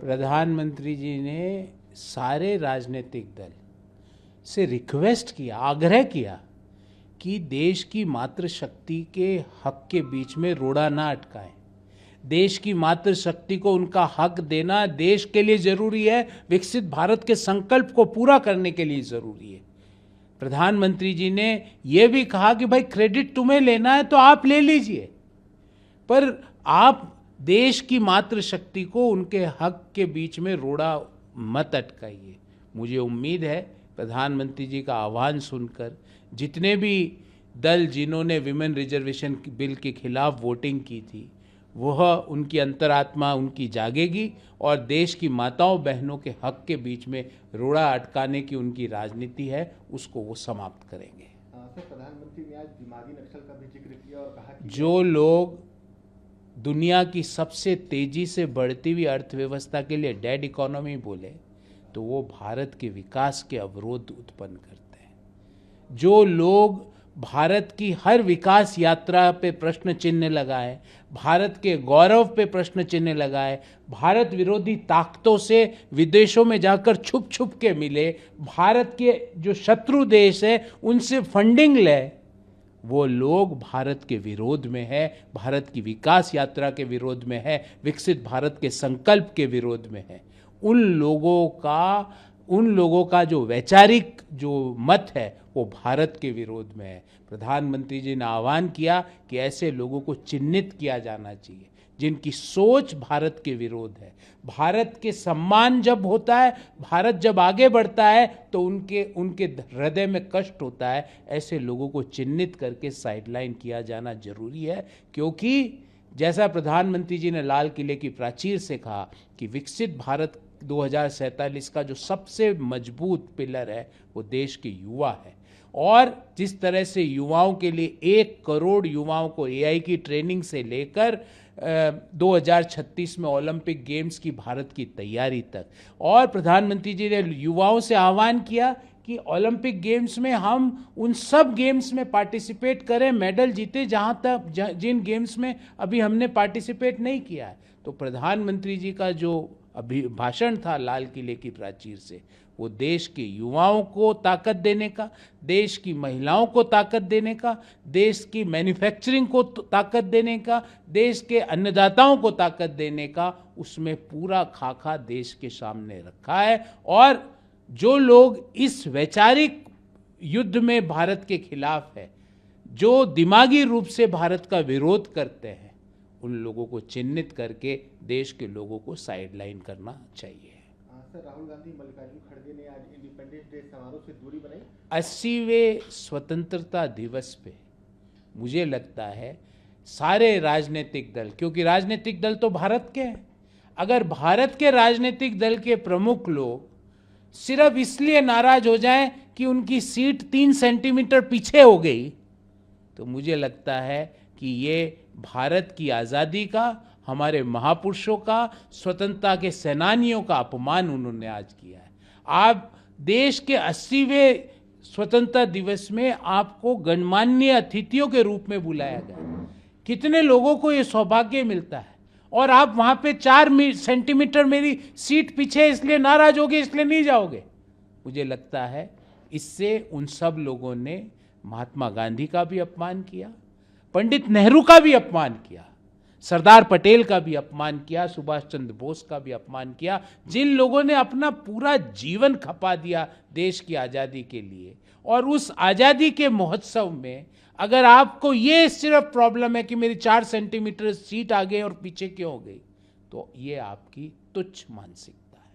प्रधानमंत्री जी ने सारे राजनीतिक दल से रिक्वेस्ट किया, आग्रह किया कि देश की मातृशक्ति के हक के बीच में रोड़ा ना अटकाएं। देश की मातृशक्ति को उनका हक देना देश के लिए जरूरी है, विकसित भारत के संकल्प को पूरा करने के लिए जरूरी है। प्रधानमंत्री जी ने यह भी कहा कि भाई क्रेडिट तुम्हें लेना है तो आप ले लीजिए, पर आप देश की मातृशक्ति को उनके हक के बीच में रोड़ा मत अटकाइए। मुझे उम्मीद है प्रधानमंत्री जी का आह्वान सुनकर जितने भी दल जिन्होंने विमेन रिजर्वेशन बिल के खिलाफ वोटिंग की थी, वह उनकी अंतरात्मा उनकी जागेगी और देश की माताओं बहनों के हक के बीच में रोड़ा अटकाने की उनकी राजनीति है, उसको वो समाप्त करेंगे। सर, प्रधानमंत्री ने आज दिमागी नक्सल का भी जिक्र किया और कहा कि जो लोग दुनिया की सबसे तेजी से बढ़ती हुई अर्थव्यवस्था के लिए डेड इकोनॉमी बोले, तो वो भारत के विकास के अवरोध उत्पन्न करते हैं। जो लोग भारत की हर विकास यात्रा पे प्रश्न चिन्ह लगाए, भारत के गौरव पे प्रश्न चिन्ह लगाए, भारत विरोधी ताकतों से विदेशों में जाकर छुप छुप के मिले, भारत के जो शत्रु देश है उनसे फंडिंग ले, वो लोग भारत के विरोध में है, भारत की विकास यात्रा के विरोध में है, विकसित भारत के संकल्प के विरोध में है। उन लोगों का जो वैचारिक जो मत है वो भारत के विरोध में है। प्रधानमंत्री जी ने आह्वान किया कि ऐसे लोगों को चिन्हित किया जाना चाहिए जिनकी सोच भारत के विरोध है। भारत के सम्मान जब होता है, भारत जब आगे बढ़ता है तो उनके हृदय में कष्ट होता है। ऐसे लोगों को चिन्हित करके साइडलाइन किया जाना जरूरी है, क्योंकि जैसा प्रधानमंत्री जी ने लाल किले की प्राचीर से कहा कि विकसित भारत 2047 का जो सबसे मजबूत पिलर है वो देश के युवा है। और जिस तरह से युवाओं के लिए 1 करोड़ युवाओं को एआई की ट्रेनिंग से लेकर 2036 में ओलंपिक गेम्स की भारत की तैयारी तक, और प्रधानमंत्री जी ने युवाओं से आह्वान किया कि ओलंपिक गेम्स में हम उन सब गेम्स में पार्टिसिपेट करें, मेडल जीते जिन गेम्स में अभी हमने पार्टिसिपेट नहीं किया है। तो प्रधानमंत्री जी का जो भाषण था लाल किले की प्राचीर से, वो देश के युवाओं को ताकत देने का, देश की महिलाओं को ताकत देने का, देश की मैन्युफैक्चरिंग को ताकत देने का, देश के अन्नदाताओं को ताकत देने का, उसमें पूरा खाका देश के सामने रखा है। और जो लोग इस वैचारिक युद्ध में भारत के खिलाफ है, जो दिमागी रूप से भारत का विरोध करते हैं, उन लोगों को चिन्हित करके देश के लोगों को साइडलाइन करना चाहिए। सर, राहुल गांधी मल्लिकार्जुन खड़गे ने आज इंडिपेंडेंस डे समारोह से दूरी बनाई। 80वें स्वतंत्रता दिवस पे मुझे लगता है सारे राजनीतिक दल, क्योंकि राजनीतिक दल तो भारत के हैं, अगर भारत के राजनीतिक दल के प्रमुख लोग सिर्फ इसलिए नाराज हो जाएं कि उनकी सीट 3 सेंटीमीटर पीछे हो गई, तो मुझे लगता है कि ये भारत की आज़ादी का, हमारे महापुरुषों का, स्वतंत्रता के सेनानियों का अपमान उन्होंने आज किया है। आप देश के 80वें स्वतंत्रता दिवस में आपको गणमान्य अतिथियों के रूप में बुलाया गया। कितने लोगों को ये सौभाग्य मिलता है, और आप वहां पे 4 सेंटीमीटर मेरी सीट पीछे इसलिए नाराज होगे, इसलिए नहीं जाओगे। मुझे लगता है इससे उन सब लोगों ने महात्मा गांधी का भी अपमान किया, पंडित नेहरू का भी अपमान किया, सरदार पटेल का भी अपमान किया, सुभाष चंद्र बोस का भी अपमान किया, जिन लोगों ने अपना पूरा जीवन खपा दिया देश की आज़ादी के लिए। और उस आज़ादी के महोत्सव में अगर आपको ये सिर्फ प्रॉब्लम है कि मेरी 4 सेंटीमीटर सीट आगे और पीछे क्यों हो गई, तो ये आपकी तुच्छ मानसिकता